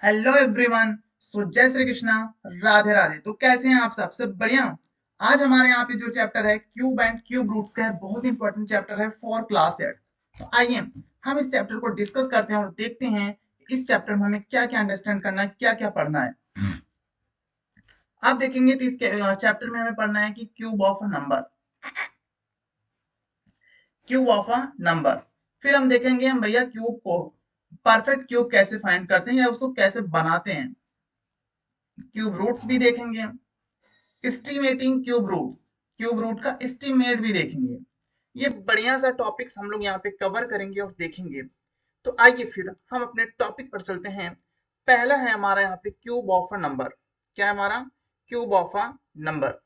Hello everyone. सो जय श्री कृष्णा, राधे राधे। तो कैसे हैं आप सब बढ़िया। आज हमारे यहाँ पे जो चैप्टर है क्यूब एंड क्यूब रूट्स का है, बहुत इंपॉर्टेंट चैप्टर है फॉर क्लास 8। तो आइए हम इस चैप्टर को डिस्कस करते हैं और देखते हैं इस चैप्टर में हमें क्या क्या अंडरस्टैंड करना है, क्या क्या पढ़ना है। आप देखेंगे तो इस चैप्टर में हमें पढ़ना है कि cube of a number, cube of a number. फिर हम देखेंगे हम भैया क्यूब को परफेक्ट क्यूब कैसे फाइंड करते हैं या उसको कैसे बनाते हैं। क्यूब रूट्स भी देखेंगे, estimating cube roots, cube root का एस्टिमेट भी देखेंगे। ये बढ़िया सा टॉपिक्स हम लोग यहाँ पे कवर करेंगे और देखेंगे। तो आइए फिर हम अपने टॉपिक पर चलते हैं। पहला है हमारा यहाँ पे क्यूब ऑफ अ नंबर। क्या है हमारा? Cube of a number.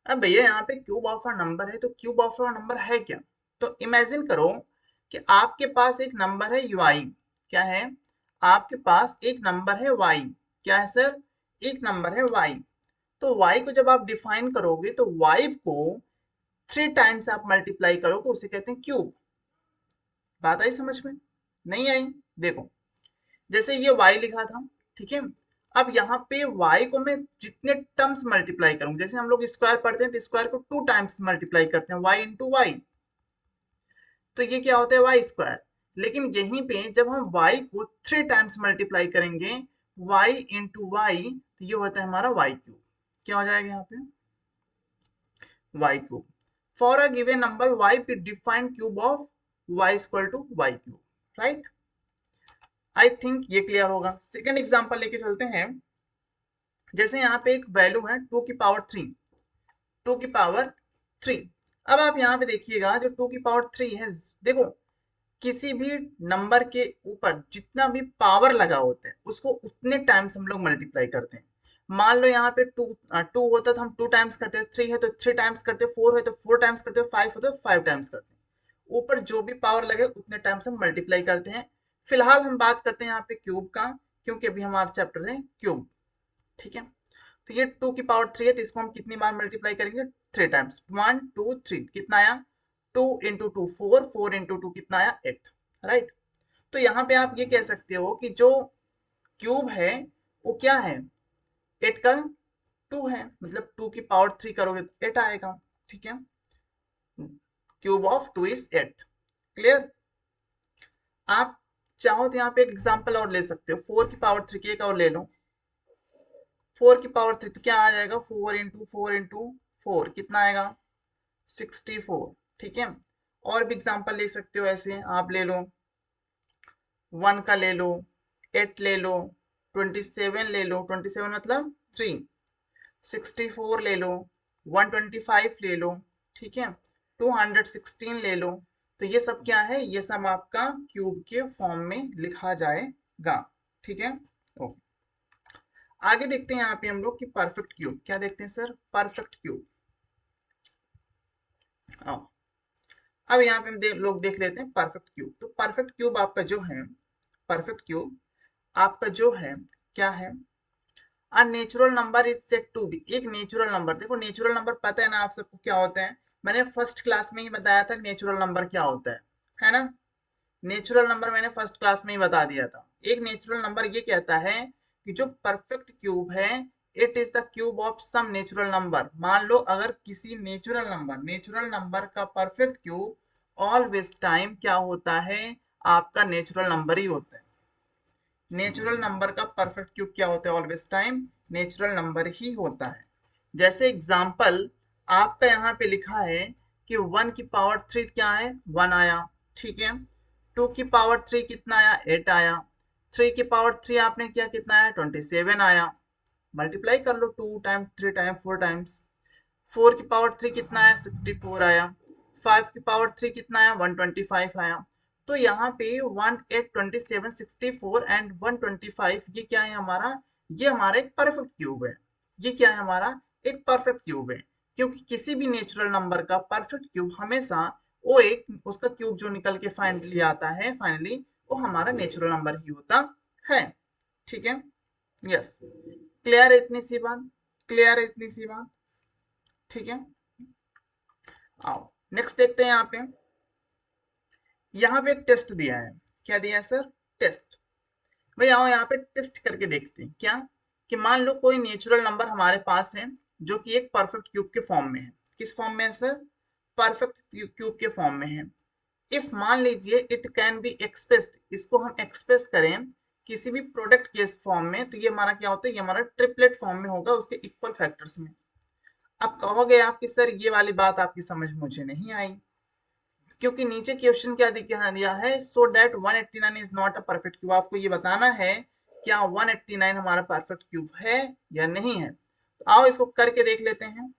अब भैया यहाँ पे क्यूब ऑफ अ नंबर है, तो क्यूब ऑफ अ नंबर है क्या? तो इमेजिन करो कि आपके पास एक नंबर है y। क्या है? आपके पास एक नंबर है y। क्या है सर? एक नंबर है y। तो y को जब आप डिफाइन करोगे तो y को 3 टाइम्स आप मल्टीप्लाई करोगे, उसे कहते हैं क्यूब। बात आई समझ में? नहीं आई? देखो, जैसे ये y लिखा था, ठीक है। अब यहाँ पे y को मैं जितने टर्म्स मल्टीप्लाई करूं, जैसे हम लोग स्क्वायर पढ़ते हैं तो स्क्वायर को 2 टाइम्स मल्टीप्लाई करते हैं, y इंटू वाई। तो ये क्या होता है? Y square. लेकिन यहीं पे जब हम y को 3 टाइम्स मल्टीप्लाई करेंगे, y इंटू वाई, तो ये होता है हमारा y क्यूब। क्या हो जाएगा यहाँ पे? y cube. For a given number y, we define cube of y is equal to y cube. Right? I think ये क्लियर होगा। सेकेंड एग्जाम्पल लेके चलते हैं। जैसे यहाँ पे एक वैल्यू है 2 की पावर 3, 2 की पावर 3। अब आप यहाँ पे देखिएगा, जो 2 की पावर 3 है, देखो किसी भी नंबर के ऊपर जितना भी पावर लगा होता है उसको उतने टाइम्स हम लोग मल्टीप्लाई करते हैं। मान लो यहाँ पे टू होता तो हम 2 टाइम्स करते हैं, 3 है तो 3 टाइम्स करते हैं, 4 है तो 4 टाइम्स करते हैं, 5 है तो 5 टाइम्स करते हैं। ऊपर जो भी पावर लगे उतने टाइम्स हम मल्टीप्लाई करते हैं। फिलहाल हम बात करते हैं यहाँ पे क्यूब का, क्योंकि अभी हमारा चैप्टर है क्यूब। ठीक है। तो ये 2 की पावर 3 है, तो इसको हम कितनी बार मल्टीप्लाई करेंगे? 3 टाइम्स। 1 2 3 कितना आया? 2 इंटू 2 4, 4 इंटू 2 कितना आया? 8। राइट। तो यहाँ पे आप ये कह सकते हो कि जो क्यूब है वो क्या है? 8 का 2 है, मतलब 2 की पावर 3 करोगे तो 8 आएगा। ठीक है। Cube of 2 is 8। क्लियर? आप चाहो तो यहाँ पे एक एग्जांपल और ले सकते हो, 4 की पावर 3 की एक और ले लो। 4 की पावर 3 तो क्या आ जाएगा? 4 इंटू 4 कितना आएगा? 64। ठीक है। और भी एग्जांपल ले सकते हो, ऐसे आप ले लो 1 का ले लो, 8 ले लो, 27 ले लो, 27 मतलब 3, 64 ले लो, 125 ले लो। ठीक है। 216 ले लो। तो ये सब क्या है? ये सब आपका क्यूब के फॉर्म में लिखा जाएगा। ठीक है। ओके। आगे देखते हैं यहाँ पे हम लोग कि परफेक्ट क्यूब। क्या देखते हैं सर? Perfect cube. अब यहाँ पे हम लोग देख लेते हैं परफेक्ट क्यूब। तो परफेक्ट क्यूब आपका जो है, परफेक्ट क्यूब आपका जो है, क्या है? A natural number is said to be. एक नेचुरल नंबर, देखो नेचुरल नंबर पता है ना आप सबको क्या होता है? मैंने फर्स्ट क्लास में ही बताया था नेचुरल नंबर क्या होता है ना? नेचुरल नंबर मैंने फर्स्ट क्लास में ही बता दिया था। एक नेचुरल नंबर ये कहता है कि जो परफेक्ट क्यूब है, it is the cube of some natural number. मान लो अगर किसी नेचुरल नंबर का परफेक्ट क्यूब ऑलवेज टाइम क्या होता है? आपका नेचुरल नंबर ही होता है। नेचुरल नंबर का परफेक्ट क्यूब क्या होता है? ऑलवेज टाइम नेचुरल नंबर ही होता है। जैसे एग्जांपल आपका यहाँ पे लिखा है कि 1 की पावर 3 क्या है? 1 आया। ठीक है। 2 की पावर 3 कितना आया? 8 आया। 3 की पावर 3 आपने किया, कितना आया? 27 आया। मल्टीप्लाई कर लो, 2 टाइम 3 टाइम 4 टाइम्स। 4 की पावर 3 कितना आया? 64 आया। 5 की पावर 3 कितना आया? 125 आया। तो यहाँ पे 1 8 27 64 एंड 125, ये क्या है हमारा? ये हमारा एक परफेक्ट क्यूब है। ये क्या है हमारा? एक परफेक्ट क्यूब है। क्योंकि किसी भी नेचुरल नंबर का परफेक्ट क्यूब हमेशा वो एक उसका क्यूब जो निकल के फाइनली आता है, फाइनली वो हमारा नेचुरल नंबर ही होता है। ठीक है। यस। क्लियर है इतनी सी बात? क्लियर है इतनी सी बात? ठीक है। आओ नेक्स्ट देखते हैं। यहाँ पे एक टेस्ट दिया है। क्या दिया है सर? टेस्ट। भाई आओ यहाँ पे टेस्ट करके देखते हैं क्या, कि मान लो कोई नेचुरल नंबर हमारे पास है जो कि एक परफेक्ट क्यूब के फॉर्म में है। किस फॉर्म में है सर? परफेक्ट क्यूब के फॉर्म में है। इफ मान लीजिए इट कैन बी एक्सप्रेस्ड, इसको हम एक्सप्रेस करें किसी भी प्रोडक्ट के फॉर्म में, तो ये हमारा क्या होता है, ये हमारा ट्रिपलेट फॉर्म में होगा उसके इक्वल फैक्टर्स में। अब कहोगे आप कि सर ये वाली बात आपकी समझ मुझे नहीं आई, क्योंकि नीचे क्वेश्चन क्या दिया है, so that 189 is not a perfect cube. आपको ये बताना है क्या 189 हमारा परफेक्ट क्यूब है या नहीं है। तो आओ इसको करके देख लेते हैं,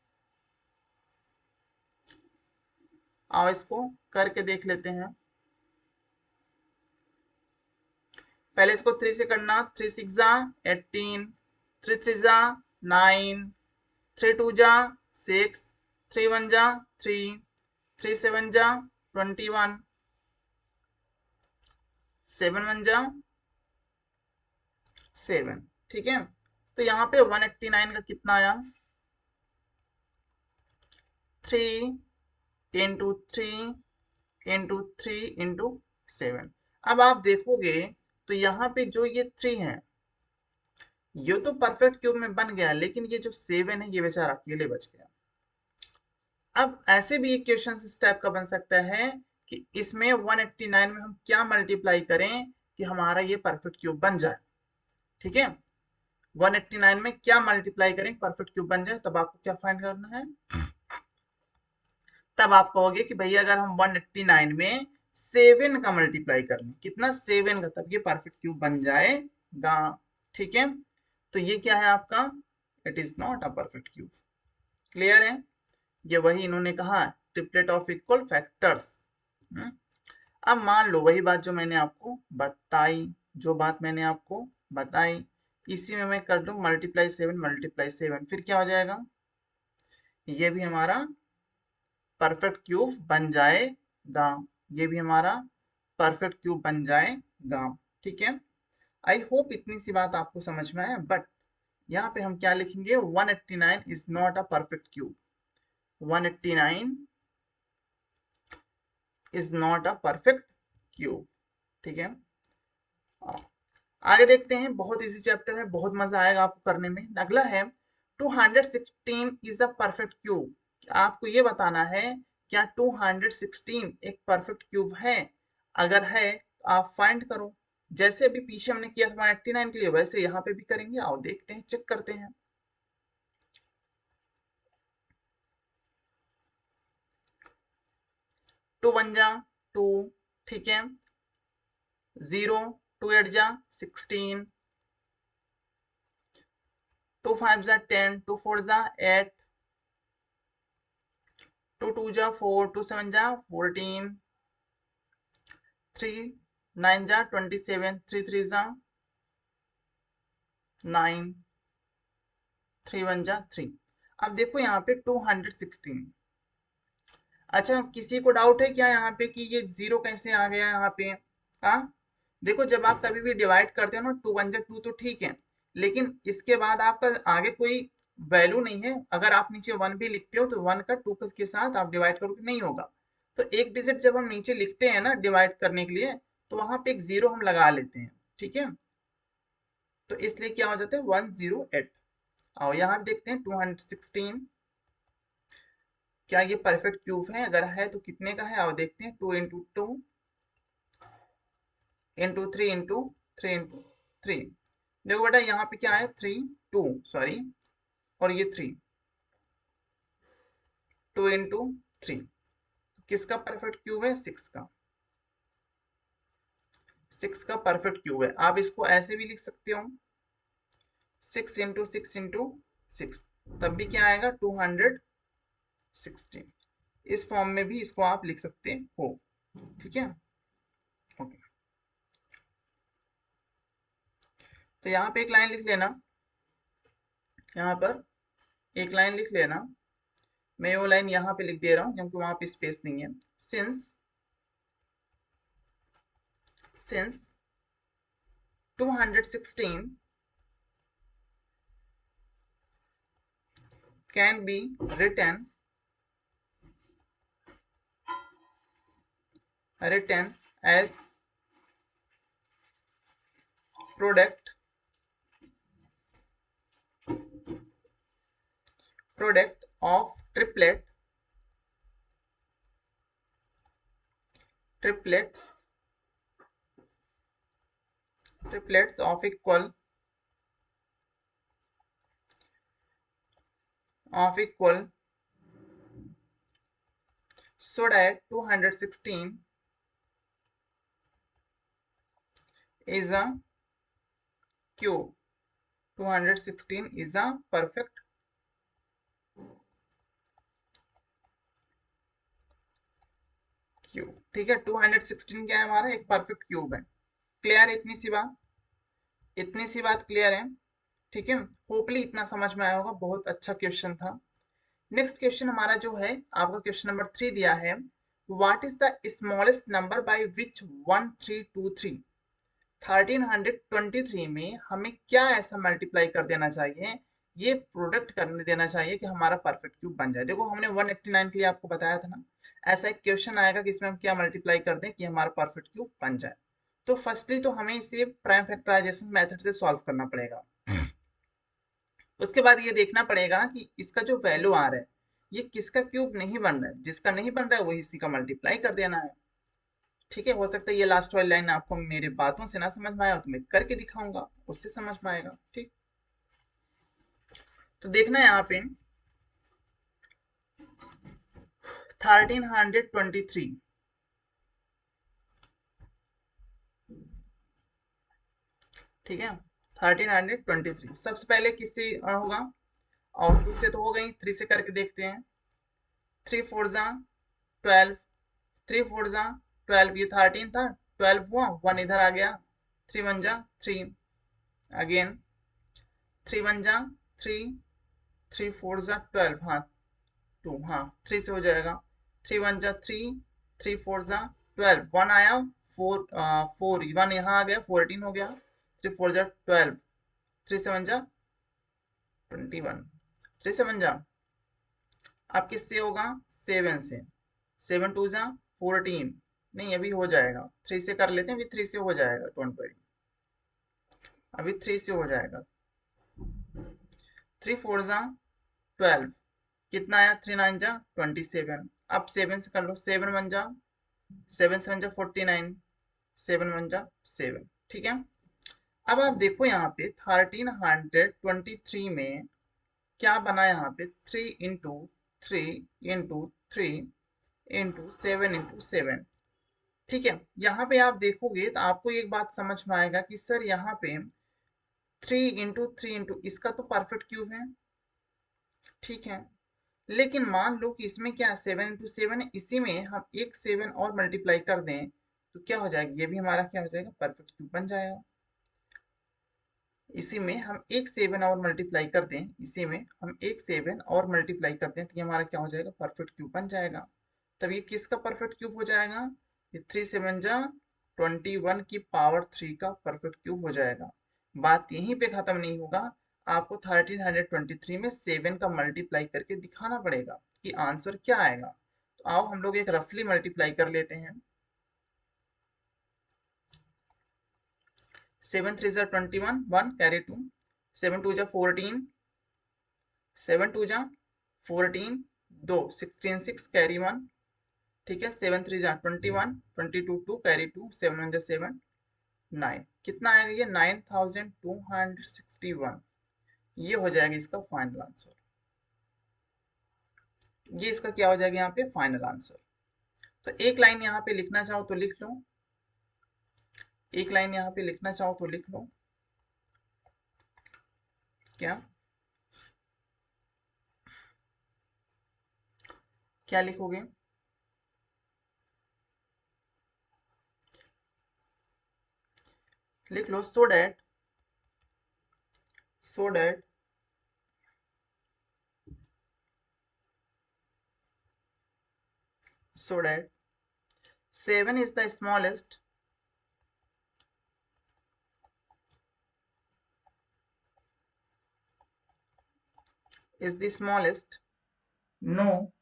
आओ इसको करके देख लेते हैं। पहले इसको 3 से करना, 3 6 जा 18, 3 3 जा 9, 3 2 जा 6, 3 1 जा 3, 3 7 जा 21, 7 1 जा 7। ठीक है, तो यहाँ पे 189 का कितना आया, 3 इंटू 3 इंटू 3 इंटू 7। अब आप देखोगे तो यहाँ पे जो ये 3 है ये तो परफेक्ट क्यूब में बन गया, लेकिन ये जो 7 है ये बेचारा अकेले बच गया। अब ऐसे भी एक क्वेश्चन इस टाइप का बन सकता है कि इसमें 189 में हम क्या मल्टीप्लाई करें कि हमारा ये परफेक्ट क्यूब बन जाए। ठीक है, 189 में क्या मल्टीप्लाई करें परफेक्ट क्यूब बन जाए, तब आपको क्या फाइंड करना है, तब आप कहोगे कि भैया अगर हम 189 में 7 का मल्टीप्लाई कर लें, कितना 7 का, तब ये परफेक्ट क्यूब बन जाएगा। ठीक है, तो ये क्या है आपका, it is not a perfect cube. Clear है, ये वही इन्होंने कहा ट्रिपलेट ऑफ इक्वल फैक्टर्स। अब मान लो वही बात जो मैंने आपको बताई, जो बात मैंने आपको बताई इसी में मैं कर दूं मल्टीप्लाई 7, फिर क्या हो जाएगा, ये भी हमारा परफेक्ट क्यूब बन जाएगा, ये भी हमारा परफेक्ट क्यूब बन जाएगा। ठीक है, आई होप इतनी सी बात आपको समझ में आया। बट यहाँ पे हम क्या लिखेंगे, 189 is not a perfect cube, 189 is not a perfect cube. ठीक है, आगे देखते हैं, बहुत इजी चैप्टर है, बहुत मजा आएगा आपको करने में। अगला है 216 इज अ परफेक्ट क्यूब। आपको ये बताना है क्या 216 एक परफेक्ट क्यूब है, अगर है तो आप फाइंड करो। जैसे अभी पीछे हमने किया था 189 के लिए, वैसे यहाँ पे भी करेंगे। आओ देखते हैं, चेक करते हैं। टू वन जा 2, ठीक है, 0, 2 8 जा 16, 2 5 जा 10, 2 4 जा 8, 2 2 जा 4, 2 7 जा 14, 3 9 जा 27, 3 3 जा 9, 3 1 जा 3। अब देखो यहाँ पे 216। अच्छा, किसी को डाउट है क्या यहाँ पे कि ये जीरो कैसे आ गया यहाँ पे? हाँ, देखो जब आप कभी भी डिवाइड करते हो ना, 2 1 जा 2 तो ठीक है, लेकिन इसके बाद आपका आगे कोई वैल्यू नहीं है। अगर आप नीचे 1 भी लिखते हो तो 1 का 2 के साथ आप डिवाइड करोगे नहीं होगा। तो एक डिजिट जब हम नीचे लिखते हैं ना डिवाइड करने के लिए, तो वहां पे एक जीरो हम लगा लेते हैं। ठीक है, तो इसलिए क्या हो जाता है 108। आओ यहाँ पे देखते हैं 216 क्या ये परफेक्ट क्यूब है, अगर है तो कितने का है। आओ देखते हैं, 2 इंटू 2 इंटू 3 इंटू 3 इंटू 3। देखो बेटा यहाँ पे क्या है, 3 2 सॉरी, और ये 3, 2 इंटू 3, किसका परफेक्ट क्यूब है, 6 का, 6 का परफेक्ट क्यूब है। आप इसको ऐसे भी लिख सकते हो, 6 इंटू 6 इंटू 6, तब भी क्या आएगा 216। इस फॉर्म में भी इसको आप लिख सकते हो। ठीक है, ओके, तो यहाँ पे एक लाइन लिख लेना, यहाँ पर एक लाइन लिख लेना। मैं वो लाइन यहाँ पे लिख दे रहा हूँ क्योंकि वहां पे स्पेस नहीं है। Since 216 can be written as product of triplets of equal so that 216 is a cube. 216 is a perfect cube. ठीक है, 216 क्या है हमारा, एक परफेक्ट क्यूब है। क्लियर है इतनी सी बात? इतनी सी बात क्लियर है? ठीक है, होपली इतना समझ में आया होगा। बहुत अच्छा क्वेश्चन था। नेक्स्ट क्वेश्चन हमारा जो है आपका क्वेश्चन नंबर 3 दिया है, what is the smallest number by which 1323 1323 में हमें क्या ऐसा मल्टीप्लाई कर देना चाहिए, ये प्रोडक्ट करने देना चाहिए कि हमारा परफेक्ट क्यूब बन जाए। देखो हमने 189 के लिए आपको बताया था ना, ऐसा एक क्वेश्चन आएगा कि इसमें हम क्या मल्टीप्लाई कर दें कि हमारा परफेक्ट क्यूब बन जाए। तो फर्स्टली तो हमें इसे प्राइम फैक्टराइजेशन मेथड से सॉल्व करना पड़ेगा। उसके बाद ये देखना पड़ेगा कि इसका जो वैल्यू आ रहा है ये किसका क्यूब नहीं बन रहा है, जिसका नहीं बन रहा है वही इसी का मल्टीप्लाई कर देना है। ठीक है, हो सकता है ये लास्ट वाली लाइन आपको मेरी बातों से ना समझ में आया तो मैं करके दिखाऊंगा, उससे समझ में आएगा। ठीक, तो देखना है यहाँ पे 1323, ठीक है 1323 सबसे पहले किससे होगा, और 2 से तो हो गई, 3 से करके देखते हैं। 3 4 जा 12, 3 4 जा 12, ये 13 था, 12 हुआ, 1 इधर आ गया, 3 1 जा 3, अगेन 3 1 जा 3, 3 4 जा 12, हाँ 2, हाँ 3 से हो जाएगा, 3 1 जा 3, 3 4 जा 12, 1 आया, 4 4 1 यहाँ आ गया, 14 हो गया, 3 4 जा 12, 3 7 जा 21, 3 7 जा अब किससे होगा, 7 से, 7 2 जा 14, नहीं अभी हो जाएगा, 3 से कर लेते हैं, अभी 3 से हो जाएगा, डोंट वरी, अभी 3 से हो जाएगा। 3 4 जा 12, कितना आया, 3 9 जा 27, अब 7 से कर लो, 7 1 जा 7 7 जा 49, 7 1 जा 7, ठीक है। अब आप देखो यहाँ पे 1323 में क्या बना, यहाँ पे 3 इंटू 3 इंटू 3 इंटू 7 इंटू 7, ठीक है। यहाँ पे आप देखोगे तो आपको एक बात समझ में आएगा कि सर यहाँ पे 3 इंटू इसका तो परफेक्ट क्यूब है, ठीक है। लेकिन मान लो कि इसमें क्या 7 इंटू 7 है, इसी में हम एक 7 और मल्टीप्लाई कर दें तो क्या हो जाएगा, ये भी हमारा क्या हो जाएगा, परफेक्ट क्यूब बन जाएगा। इसी में हम एक 7 और मल्टीप्लाई कर दें, इसी में हम एक 7 और मल्टीप्लाई कर दें तो ये हमारा क्या हो जाएगा, परफेक्ट क्यूब बन जाएगा। तब ये किसका परफेक्ट क्यूब हो जाएगा, ये 3 7 जा 21 की पावर 3 का परफेक्ट क्यूब हो जाएगा। बात यहीं पे खत्म नहीं होगा, आपको 1323 में 7 का मल्टीप्लाई करके दिखाना पड़ेगा कि आंसर क्या आएगा। तो आओ हम लोग एक रफली मल्टीप्लाई कर लेते हैं। 7 3 जा 21, 1 कैरी 2, 7 2 जा 14, 7 2 जा 14, 2 16 6 कैरी 1, ठीक है। 7 3 जा 21, 22 2 कैरी 2, 7 1 जा 7 9, कितना आएगा ये 9261, ये हो जाएगा इसका फाइनल आंसर। ये इसका क्या हो जाएगा यहाँ पे फाइनल आंसर। तो एक लाइन यहाँ पे लिखना चाहो तो लिख लो, एक लाइन यहाँ पे लिखना चाहो तो लिख लो, क्या क्या लिखोगे, लिख लो so that so that 7 is the smallest no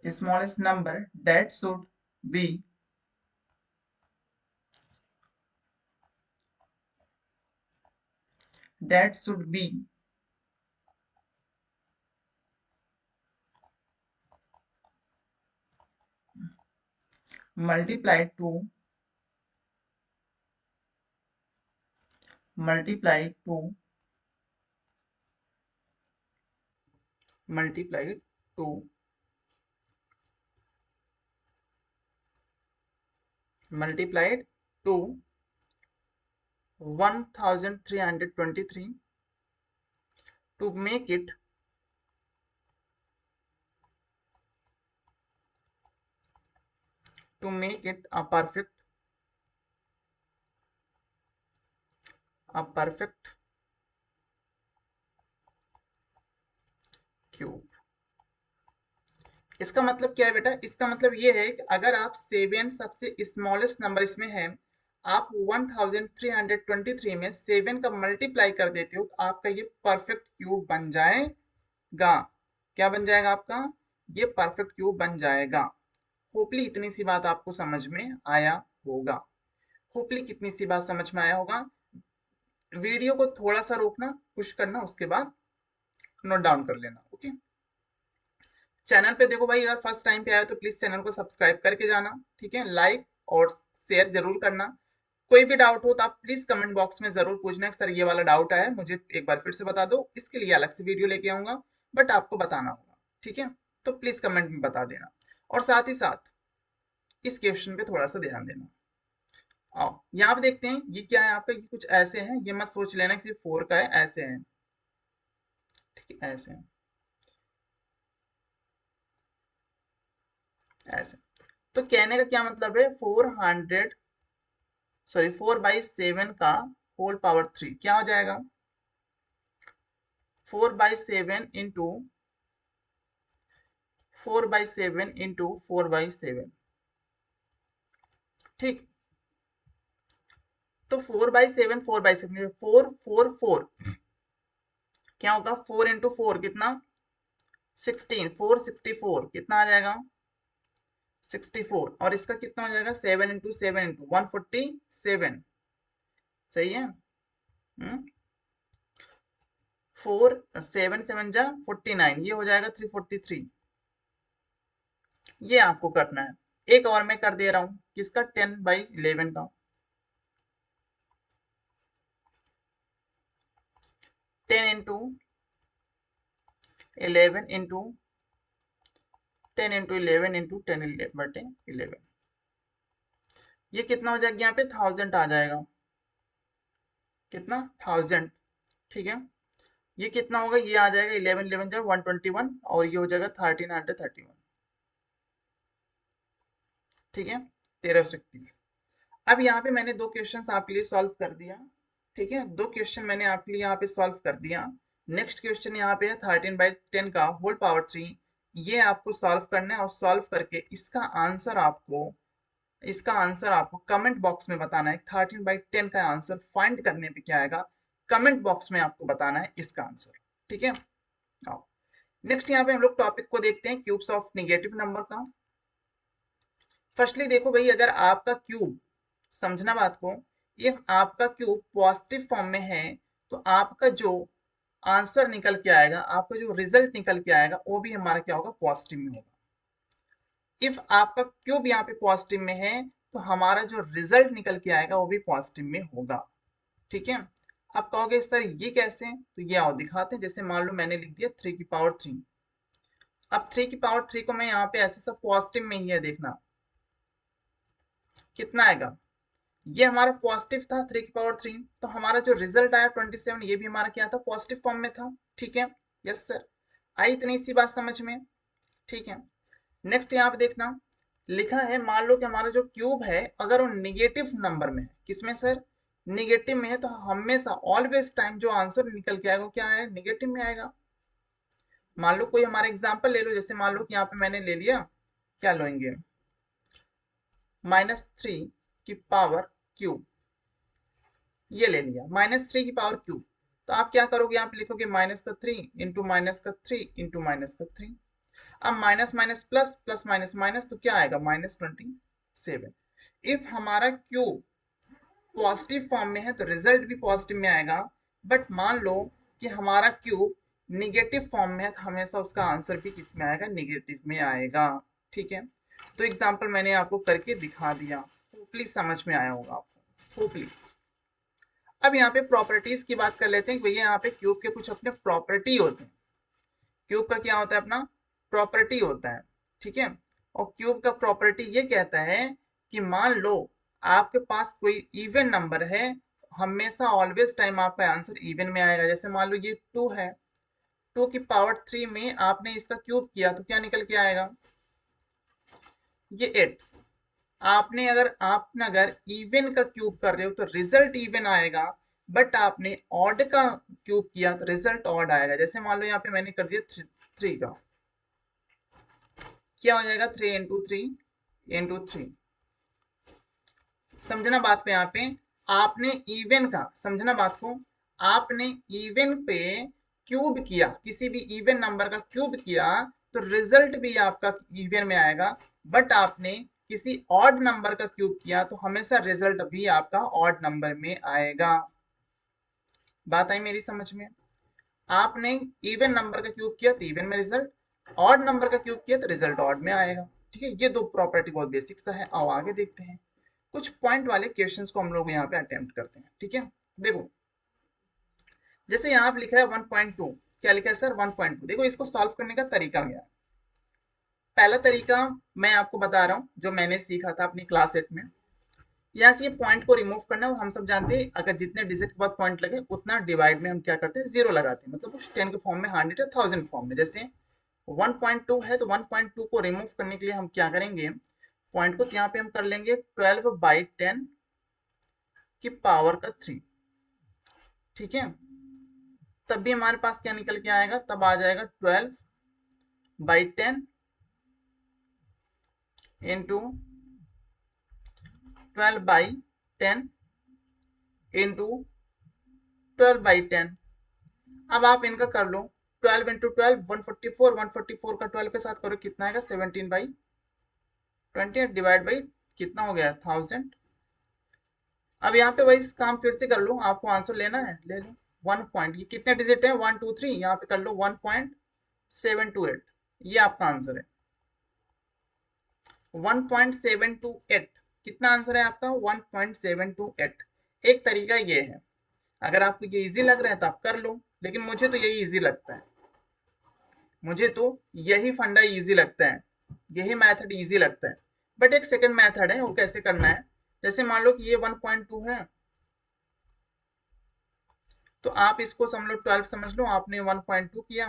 smallest number that should be that should be multiplied to multiplied to multiplied to multiplied to 1323 to make it a perfect cube. इसका मतलब क्या है बेटा? इसका मतलब ये है कि अगर आप 7 सबसे स्मॉलेस्ट नंबर इसमें है, आप 1323 में 7 का मल्टीप्लाई कर देते हो तो आपका ये परफेक्ट क्यूब बन जाएगा। क्या बन जाएगा आपका? ये परफेक्ट क्यूब बन जाएगा। होपली इतनी सी बात आपको समझ में आया होगा। होपली कितनी सी बात समझ में आया होगा। वीडियो को थोड़ा सा रोकना, पुश करना, उसके बाद नोट डाउन कर लेना। ओके, चैनल पे देखो भाई, अगर फर्स्ट टाइम पे आए तो प्लीज चैनल को सब्सक्राइब करके जाना, ठीक है। लाइक और शेयर जरूर करना। कोई भी डाउट हो तो आप प्लीज कमेंट बॉक्स में जरूर पूछना कि सर ये वाला डाउट आया, मुझे एक बार फिर से बता दो। इसके लिए अलग से वीडियो लेके आऊंगा, बट आपको बताना होगा, ठीक है। तो प्लीज कमेंट में बता देना, और साथ ही साथ इस क्वेश्चन पे थोड़ा सा ध्यान देना। आओ यहाँ पे देखते हैं ये क्या है आपका। ये कुछ ऐसे हैं, ये मत सोच लेना कि सिर्फ 4 का है, ऐसे हैं, ठीक है, ऐसे हैं, ऐसे। तो कहने का क्या मतलब है, 4/7 का होल पावर 3 क्या हो जाएगा? 4/7 इंटू 4/7 इंटू 4/7, ठीक। तो 4/7 4/7 4 क्या होगा? 4 इंटू 4 कितना? 16, 464 कितना आ जाएगा? 64। और इसका कितना हो जाएगा? 7 इंटू 7 इंटू 147, सही है। 4 7 7 जा 49, ये हो जाएगा 343। ये आपको करना है। एक और मैं कर दे रहा हूं, किसका? 10/11 का। 10 इंटू 11 इंटू 10 इंटू 11 इंटू 10/11, ये कितना हो जाएगा? यहाँ पे 1000 आ जाएगा। कितना? 1000, ठीक है। ये कितना होगा? ये आ जाएगा 11 11 जो 121, और ये हो जाएगा 1331, ठीक है, 1331। अब यहाँ पे मैंने दो क्वेश्चन आपके लिए सॉल्व कर दिया, ठीक है। दो क्वेश्चन मैंने आपके लिए यहाँ पे सॉल्व कर दिया। नेक्स्ट क्वेश्चन यहाँ पे है 13/10 का होल पावर 3। ये आपको सॉल्व करना है, और सॉल्व करके इसका आंसर आपको कमेंट बॉक्स में बताना है। 13/10 का आंसर फाइंड करने पे क्या आएगा, कमेंट बॉक्स में आपको बताना है इसका आंसर, ठीक है। आओ नेक्स्ट यहाँ पे हम लोग टॉपिक को देखते हैं, क्यूब्स ऑफ निगेटिव नंबर का। फर्स्टली देखो भाई, अगर आपका क्यूब, समझना बात को, इफ आपका क्यूब पॉजिटिव फॉर्म में है तो आपका जो आंसर निकल के आएगा, आपका जो रिजल्ट निकल के आएगा, वो भी हमारा क्या होगा? पॉजिटिव में होगा। इफ आपका क्यूब यहाँ पे पॉजिटिव में है तो हमारा जो रिजल्ट निकल के आएगा वो भी पॉजिटिव में होगा, ठीक है। आप कहोगे सर ये कैसे? तो ये आओ दिखाते हैं। जैसे मान लो मैंने लिख दिया 3 की पावर 3। अब 3 की पावर 3 को मैं यहाँ पे ऐसे सब पॉजिटिव में ही है, देखना कितना आएगा। ये हमारा पॉजिटिव था 3 की पावर 3, तो हमारा जो रिजल्ट आया 27, ये भी हमारा क्या था? पॉजिटिव फॉर्म में था, ठीक है। यस सर, आई इतनी सी बात समझ में, ठीक है। नेक्स्ट यहाँ पे देखना लिखा है, मान लो कि हमारा जो क्यूब है अगर वो निगेटिव नंबर में है, किसमें सर? निगेटिव में है, तो हमेशा ऑलवेज टाइम जो आंसर निकल के आएगा वो क्या है? निगेटिव में आएगा। मान लो कोई हमारा एग्जांपल ले लो, जैसे मान लो कि यहाँ पे मैंने ले लिया, क्या लेंगे? -3 की पावर क्यूब, ये ले लिया -3 की पावर क्यूब। तो आप क्या करोगे? यहाँ पे लिखोगे -3 इंटू -3 इंटू -3। अब minus minus plus, plus minus minus, तो क्या आएगा? -27। इफ हमारा क्यूब पॉजिटिव फॉर्म में है तो रिजल्ट भी पॉजिटिव में आएगा। बट मान लो कि हमारा क्यूब निगेटिव फॉर्म में है तो हमेशा उसका आंसर भी किस में आएगा, निगेटिव में आएगा। ठीक है, तो एग्जाम्पल मैंने आपको करके दिखा दिया, होपली समझ में आया होगा आपको, होपली। अब यहाँ पे प्रॉपर्टीज की बात कर लेते हैं। भैया यहाँ पे क्यूब के कुछ अपने प्रॉपर्टी होते हैं। क्यूब का क्या होता है, अपना प्रॉपर्टी होता है। ठीक है, और क्यूब का प्रॉपर्टी ये कहता है कि मान लो आपके पास कोई इवन नंबर है, हमेशा ऑलवेज टाइम आपका आंसर इवन में आएगा। जैसे मान लो ये 2 है, 2 की पावर 3 में आपने इसका क्यूब किया तो क्या निकल के आएगा, ये 8। आपने अगर इवन का क्यूब कर रहे हो तो रिजल्ट इवन आएगा, बट आपने ऑड का क्यूब किया तो रिजल्ट ऑड आएगा। जैसे मान लो यहाँ पे मैंने कर दिया 3 का, क्या हो जाएगा, 3 इंटू 3 इंटू 3। समझना बात को, यहाँ पे आपने इवन का, समझना बात को, आपने इवन पे क्यूब किया, किसी भी इवन नंबर का क्यूब किया तो रिजल्ट भी आपका इवन में आएगा। बट आपने किसी ऑड नंबर का क्यूब किया तो हमेशा रिजल्ट भी आपका ऑड नंबर में आएगा। बात आई मेरी समझ में? आपने इवन नंबर का क्यूब किया तो इवन में रिजल्ट, ऑड नंबर का क्यूब किया तो रिजल्ट ऑड में आएगा। ठीक है, ये दो प्रॉपर्टी बहुत बेसिक सा है। आओ आगे देखते हैं, कुछ पॉइंट वाले क्वेश्चंस को हम लोग यहाँ पे अटेम्प्ट करते हैं। ठीक है, देखो जैसे यहाँ पे लिखा है 1.2, क्या लिखा है सर, 1.2। देखो इसको सॉल्व करने का तरीका क्या है। पहला तरीका मैं आपको बता रहा हूँ जो मैंने सीखा था अपनी क्लास 8 में। यहाँ से ये पॉइंट को रिमूव करना है, और हम सब जानते हैं अगर जितने डिजिट के बाद पॉइंट लगे उतना डिवाइड में हम क्या करते हैं, 0 लगाते हैं। मतलब उस 10 के फॉर्म में, 100 या 1000 फॉर्म में। जैसे 1.2 है तो 1.2 को रिमूव करने के लिए हम क्या करेंगे, पॉइंट को यहाँ पे हम कर लेंगे 12/10 की पावर का 3। ठीक है, तब भी हमारे पास क्या निकल के आएगा, तब आ जाएगा 12/10 इंटू 12/10 इंटू 12/10। अब आप इनका कर लो, 12 इंटू 12 144, 144 का 12 के साथ करो कितना आएगा, 17/20 डिवाइड बाई कितना हो गया, 1000। अब यहाँ पे वही काम फिर से कर लो, आपको आंसर लेना है ले लो। 1 पॉइंट, ये कितने डिजिट है, 1 2 3, यहाँ पे कर लो 1.728, ये आपका आंसर है 1.728। कितना आंसर है आपका, 1.728। एक तरीका ये है, अगर आपको ये इजी लग रहा है तो आप कर लो, लेकिन मुझे तो यही इजी लगता है, मुझे तो यही फंडा इजी लगता है, यही मेथड इजी लगता है। बट एक सेकंड मेथड है, वो कैसे करना है, जैसे मान लो कि ये 1.2 है तो आप इसको समझ लो 12 समझ लो, आपने 1.2 किया,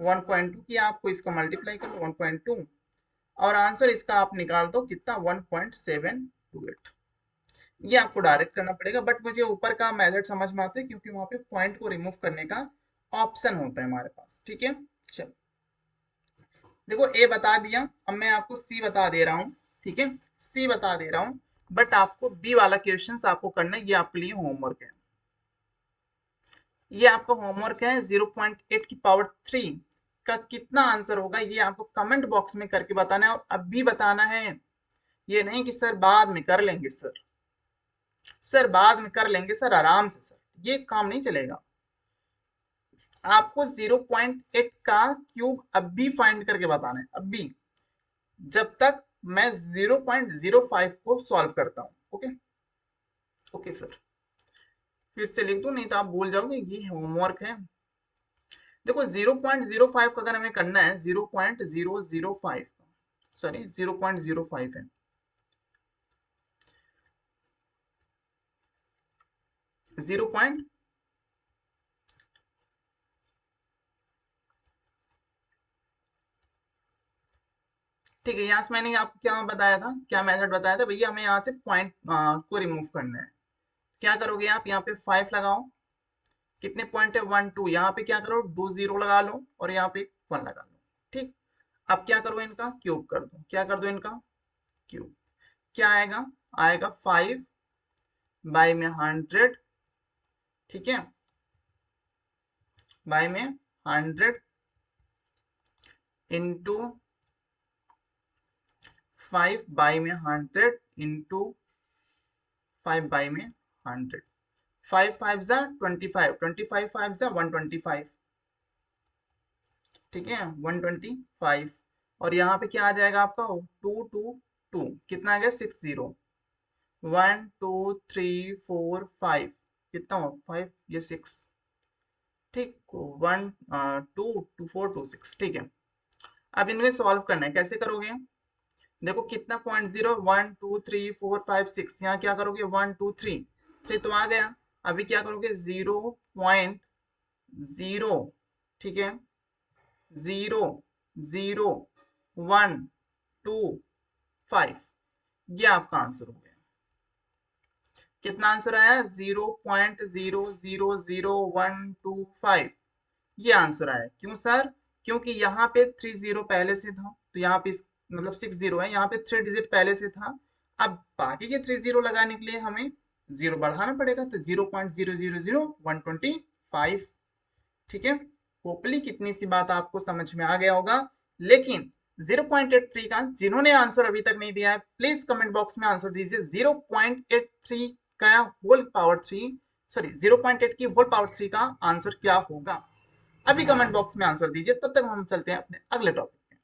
1.2 किया, आपको इसका मल्टीप्लाई कर लो 1.2, और आंसर इसका आप निकाल दो कितना, 1.728। ये आपको डायरेक्ट करना पड़ेगा, बट मुझे ऊपर का मेथड समझ में आता है क्योंकि वहां पे पॉइंट को रिमूव करने का ऑप्शन होता है हमारे पास। ठीक है, चलो देखो ए बता दिया, अब मैं आपको सी बता दे रहा हूँ। ठीक है, सी बता दे रहा हूँ, बट आपको बी वाला क्वेश्चन आपको करना है, ये आपके लिए होमवर्क है। ये आपका होमवर्क है, 0.8 की पावर 3 का कितना आंसर होगा ये आपको कमेंट बॉक्स में करके बताना है, और अभी बताना है। ये नहीं कि सर बाद में कर लेंगे, सर बाद में कर लेंगे, सर आराम से, सर ये काम नहीं चलेगा। आपको 0.8 का क्यूब अभी फाइंड करके बताना है, अभी, जब तक मैं 0.05 को सॉल्व करता हूं। ओके, ओके सर, फिर से लिख दूं नहीं तो आप भूल जाओगे, ये होमवर्क है। देखो 0.05 का अगर हमें करना है, 0.005, सॉरी 0.05 है, 0. ठीक है, यहाँ से मैंने आपको क्या बताया था, क्या मेथड बताया था भैया, हमें यहाँ से पॉइंट को रिमूव करना है। क्या करोगे आप, यहाँ पे 5 लगाओ, कितने पॉइंट है, 1 2, यहाँ पे क्या करो 2 0 लगा लो, और यहाँ पे 1 लगा लो। ठीक, अब क्या करो, इनका क्यूब कर दो, क्या कर दो, इनका क्यूब, क्या आएगा, आएगा 5/100। ठीक है, बाय में 100 इंटू 5/100 इंटू 5/100, 5 5 जा 25, 25 5 जा 125, ठीक है 125। और यहाँ पे क्या आ जाएगा आपका 2 2 2, कितना आ गया 60, 1 2 3 4 5, कितना हो 5 ये 6, ठीक 1 2 2 4 2 6, ठीक है। अब इनमें सॉल्व करना है, कैसे करोगे? देखो कितना 0.0 1 2 3 4 5 6, यहाँ क्या करोगे 1 2 3, 3 तो आ गया। अभी क्या करोगे 0.0, ठीक है 0 0 1 2 5, ये आपका आंसर हो गया। कितना आंसर आया 0.0000125, ये आंसर आया। क्यों सर? क्योंकि यहाँ पे 30 पहले से था, तो यहाँ पे मतलब 60 है, यहाँ पे 3 डिजिट पहले से था। अब बाकी के 30 लगाने के लिए हमें 0 बढ़ाना पड़ेगा, तो 0.000125, ठीक है। होपली कितनी सी बात आपको समझ में आ गया होगा। लेकिन 0.83 का जिन्होंने आंसर अभी तक नहीं दिया है, प्लीज कमेंट बॉक्स में आंसर दीजिए। 0.83 का होल पावर 3, सॉरी 0.8 की होल पावर 3 का आंसर क्या होगा? अभी कमेंट बॉक्स में आंसर दीजिए, तब तक हम चलते हैं अपने अगले टॉपिक पे,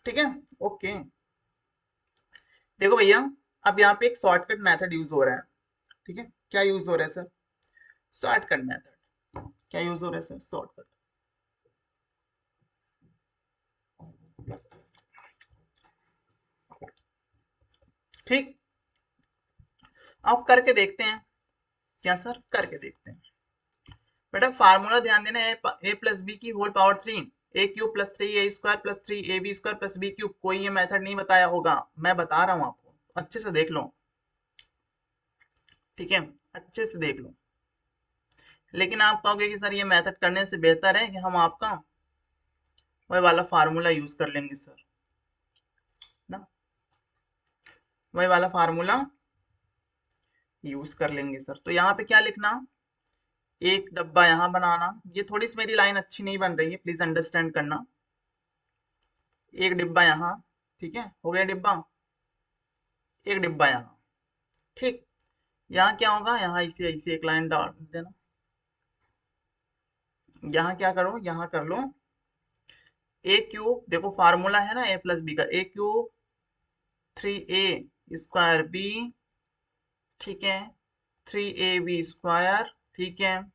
ठीक है ओके। देखो भैया, अब यहाँ पे एक शॉर्टकट मेथड यूज हो रहा है, ठीक है। क्या यूज हो रहा है सर? Shortcut method. क्या यूज हो रहा है सर? शॉर्टकट। ठीक, आप करके देखते हैं। क्या सर? करके देखते हैं। बेटा फार्मूला ध्यान देना, ए प्लस बी की whole power 3, a cube plus 3 a square plus 3 a b square plus b cube. कोई ये मेथड नहीं बताया होगा, मैं बता रहा हूं आपको, अच्छे से देख लो, ठीक है अच्छे से देख लो। लेकिन आप कहोगे कि सर ये मेथड करने से बेहतर है कि हम आपका वही वाला फार्मूला यूज कर लेंगे सर, ना वही वाला फार्मूला यूज कर लेंगे सर। तो यहाँ पे क्या लिखना, एक डब्बा यहाँ बनाना। ये थोड़ी सी मेरी लाइन अच्छी नहीं बन रही है, प्लीज अंडरस्टैंड करना। एक डिब्बा यहाँ, ठीक है हो गया डिब्बा, एक डिब्बा यहाँ, ठीक। यहाँ क्या होगा, यहाँ इसे इसे एक लाइन डाल देना। यहाँ क्या करो, यहाँ कर लो ए क्यूब, देखो फार्मूला है ना ए प्लस बी का, ए क्यूब 3a स्क्वायर बी, ठीक है 3ab स्क्वायर, ठीक है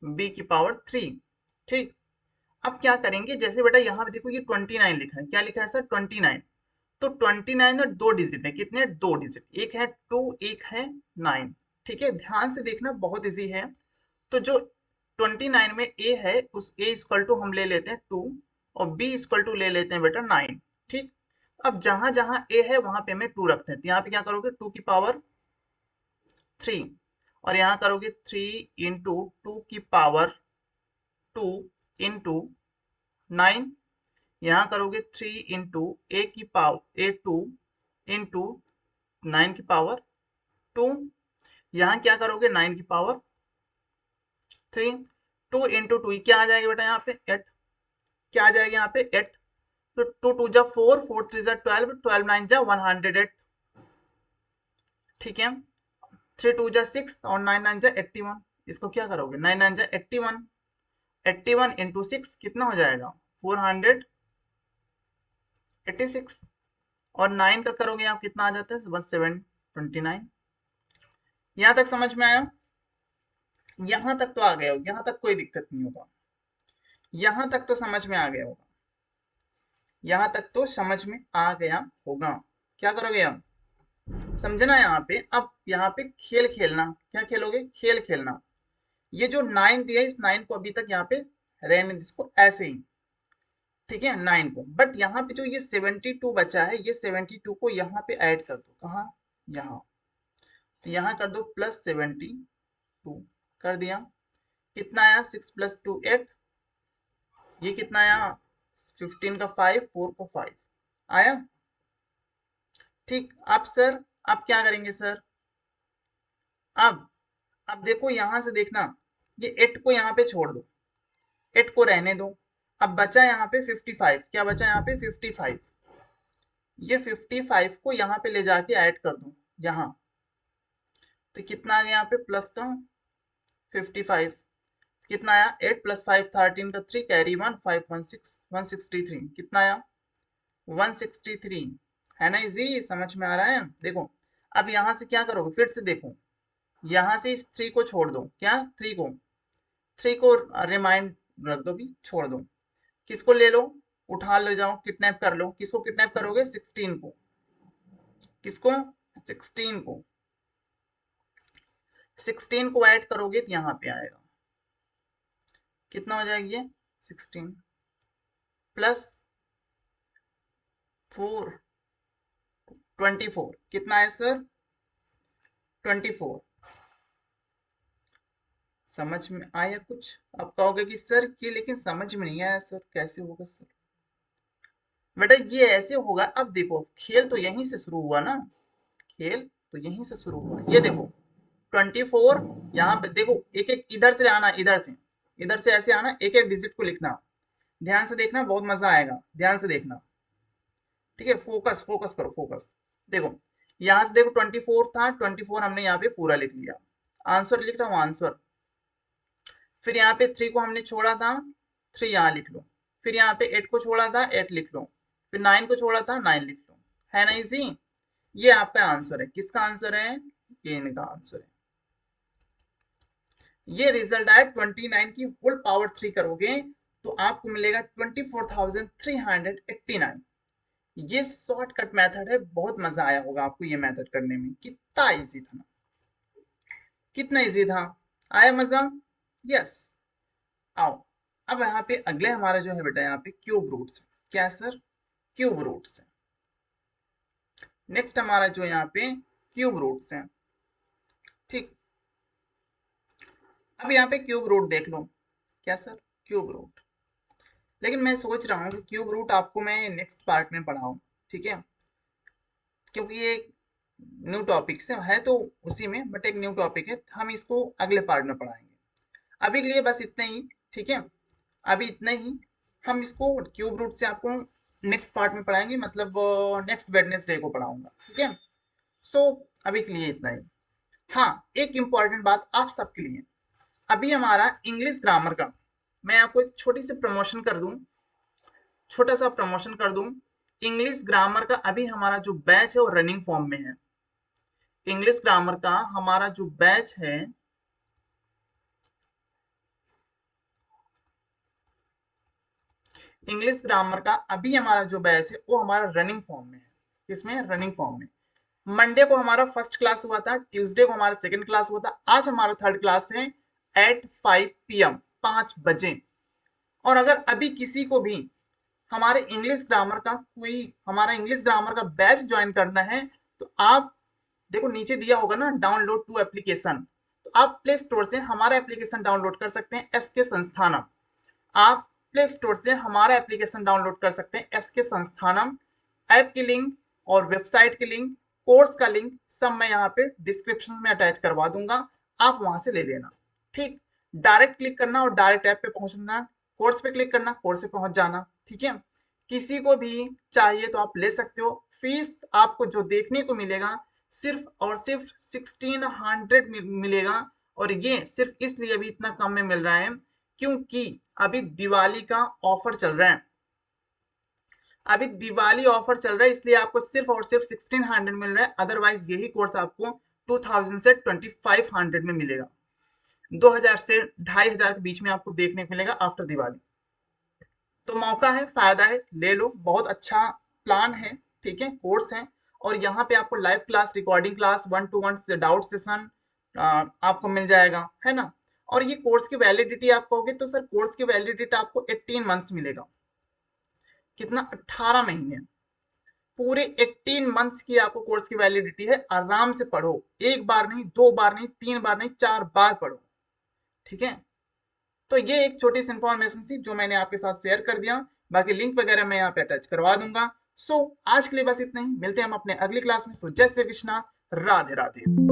b की पावर 3, ठीक। अब क्या करेंगे, जैसे बेटा यहाँ पे देखो ये 29 लिखा है, क्या लिखा है सर 29, तो 29 में दो डिजिट है, कितने दो डिजिट, एक है 2 एक है 9, ठीक है ध्यान से देखना बहुत इजी है। तो जो 29 में a है, उस a इक्वल टू हम ले लेते हैं 2 और b इक्वल टू ले लेते हैं बेटा 9, ठीक। अब जहां जहां a है वहां पे हमें 2 रखते हैं, तो यहाँ पे क्या करोगे 2 की पावर 3, और यहाँ करोगे 3 इंटू 2 की पावर 2 इंटू 9, यहाँ करोगे 3 इंटू ए की पावर ए 2 इंटू 9 की पावर 2, यहाँ क्या करोगे 9 की पावर 3, 2 इंटू 2 क्या आ जाएगा बेटा यहाँ पे 8, क्या आ जाएगा यहाँ पे 8, तो 2 2 जा 4 4 3 जा 12 12 9 जा 108, ठीक है 3 2 जा 6 और 9 9 जा 81, इसको क्या करोगे 9 9 जा 81, 81 इंटू 6 कितना हो जाएगा 486, और 9 का करोगे आप कितना आ जाता है बस 729। यहां तक समझ में आया? यहां तक तो आ गया होगा, यहां तक कोई दिक्कत नहीं होगा, यहां तक तो समझ में आ गया होगा, यहां तक तो समझ में आ गया होगा। क्या करोगे अब समझना यहाँ पे, अब यहाँ पे खेल खेलना, क्या खेलोगे खेल खेलना। ये जो 9 दिया है, इस 9 को अभी तक यहाँ पे रहने दो, इसको ऐसे ही, ठीक है 9 को, बट यहाँ पे जो ये 72 बचा है, ये 72 को यहाँ पे ऐड कर दो, कहाँ यहाँ, तो यहाँ कर दो प्लस 72, कर दिया, कितना आया 6 प्लस 2 8, ये कितना आया 15 का 5 4 को 5 आया, ठीक। अब सर अब क्या करेंगे सर, अब देखो यहां से देखना, ये 8 को यहाँ पे छोड़ दो, 8 को रहने दो, अब बचा यहाँ पे 55, क्या बचा यहाँ पे 55, ये 55 को यहाँ पे ले जाके ऐड कर दो यहाँ, तो कितना आ गया यहाँ पे प्लस का 55, कितना आया 8 + 5 13 का 3 कैरी 1 5 163 कितना आया 163 है ना। इजी समझ में आ रहा है। देखो अब यहां से क्या करोगे, फिर से देखो यहां से इस 3 को छोड़ दो, क्या 3 को रिमाइंड रख दो भी, छोड़ दो। किसको ले लो, उठा ले जाओ, किडनैप कर लो। किसको किडनैप करोगे 16 को, किसको 16 को, 16 को ऐड करोगे तो यहाँ पे आएगा कितना हो जाएगी ये 16 प्लस 4 24 कितना है सर 24। समझ में आया कुछ। आप कहोगे कि सर ये लेकिन समझ में नहीं आया सर, कैसे होगा सर। बेटा ये ऐसे होगा, अब देखो खेल तो यहीं से शुरू हुआ ना, खेल तो यहीं से शुरू हुआ। ये देखो 24 यहाँ पे देखो, एक एक इधर से आना, इधर से ऐसे आना, एक एक डिजिट को लिखना। ध्यान से देखना, बहुत मजा आएगा, ध्यान से देखना, ठीक है। फोकस फोकस करो, फोकस। देखो यहां से देखो 24 था, 24 हमने यहाँ पे पूरा लिख लिया, आंसर लिख रहा हूँ आंसर। फिर यहाँ पे 3 को हमने छोड़ा था, 3 यहाँ लिख लो। फिर यहाँ पे 8 को छोड़ा था, 8 लिख लो। फिर 9 को छोड़ा था, 9 लिख लो। है ना इजी। ये आपका आंसर है। किसका आंसर है, ये इनका आंसर है। ये रिजल्ट आया 29 की होल पावर 3 करोगे तो आपको मिलेगा 24,389। ये शॉर्टकट मेथड है, बहुत मजा आया होगा आपको ये मेथड करने में। कितना इजी था ना, कितना इजी था, आया मजा। यस आओ अब यहाँ पे अगले हमारा जो है बेटा यहाँ पे क्यूब रूट्स। क्या सर, क्यूब रूट्स है। नेक्स्ट हमारा जो यहाँ पे क्यूब रूट्स है, ठीक। अब यहाँ पे क्यूब रूट देख लो। क्या सर, क्यूब रूट। लेकिन मैं सोच रहा हूँ कि क्यूब रूट आपको मैं नेक्स्ट पार्ट में पढ़ाऊँ, ठीक है, क्योंकि ये न्यू टॉपिक है तो उसी में, बट एक न्यू टॉपिक है, हम इसको अगले पार्ट में पढ़ाएंगे। अभी के लिए बस इतना ही, ठीक है। अभी इतना ही, हम इसको क्यूब रूट से आपको नेक्स्ट पार्ट में पढ़ाएंगे, मतलब नेक्स्ट वेडनेसडे को पढ़ाऊंगा, ठीक है। सो अभी के लिए इतना ही। हाँ एक इंपॉर्टेंट बात आप सबके लिए, अभी हमारा इंग्लिश ग्रामर का मैं आपको एक छोटी सी प्रमोशन कर दूं, छोटा सा प्रमोशन कर दूं। इंग्लिश ग्रामर का अभी हमारा जो बैच है वो रनिंग फॉर्म में है। इंग्लिश ग्रामर का हमारा जो बैच है, इंग्लिश ग्रामर का अभी हमारा जो बैच है वो हमारा रनिंग फॉर्म में है। किसमें, रनिंग फॉर्म में। मंडे को हमारा फर्स्ट क्लास हुआ था, ट्यूसडे को हमारा सेकंड क्लास हुआ था, आज हमारा थर्ड क्लास है एट 5 PM 5 बजे। और अगर अभी किसी को भी हमारे इंग्लिश ग्रामर का कोई हमारा इंग्लिश ग्रामर का बैच ज्वाइन करना है तो आप देखो नीचे दिया होगा ना डाउनलोड टू एप्लीकेशन, तो आप प्ले स्टोर से हमारा एप्लीकेशन डाउनलोड कर सकते हैं, एसके संस्थानम। आप प्ले स्टोर से हमारा एप्लीकेशन डाउनलोड कर सकते हैं, एसके संस्थानम। ऐप की लिंक और वेबसाइट की लिंक, कोर्स का लिंक सब मैं यहाँ पे डिस्क्रिप्शन में अटैच करवा दूंगा, आप वहां से ले लेना, ठीक। डायरेक्ट क्लिक करना और डायरेक्ट ऐप पे पहुंचना, कोर्स पे क्लिक करना, कोर्स पे पहुंच जाना, ठीक है। किसी को भी चाहिए तो आप ले सकते हो। फीस आपको जो देखने को मिलेगा सिर्फ और सिर्फ 1600 मिलेगा, और ये सिर्फ इसलिए अभी इतना कम में मिल रहा है क्योंकि अभी दिवाली का ऑफर चल रहा है। अभी दिवाली ऑफर चल रहा है इसलिए आपको सिर्फ और सिर्फ 1600 मिल रहा है, अदरवाइज यही कोर्स आपको 2000 से 2500 में मिलेगा। 2000 से 2500 के बीच में आपको देखने को मिलेगा आफ्टर दिवाली। तो मौका है, फायदा है, ले लो। बहुत अच्छा प्लान है, ठीक है, कोर्स है। और यहाँ पे आपको live class, recording class, 1-to-1 से डाउट सेशन आपको मिल जाएगा, है ना। और ये कोर्स की वैलिडिटी आप कहोगे तो सर कोर्स की वैलिडिटी आपको 18 मंथ्स मिलेगा। कितना, 18 महीने, पूरे 18 मंथ्स की आपको कोर्स की वैलिडिटी है। आराम से पढ़ो, एक बार नहीं, 2 बार नहीं, 3 बार नहीं, 4 बार पढ़ो, ठीक है। तो ये एक छोटी सी इंफॉर्मेशन थी जो मैंने आपके साथ शेयर कर दिया, बाकी लिंक वगैरह मैं यहाँ पे अटैच करवा दूंगा। सो आज के लिए बस इतना ही, मिलते हैं हम अपने अगली क्लास में। सो जय श्री कृष्णा, राधे राधे।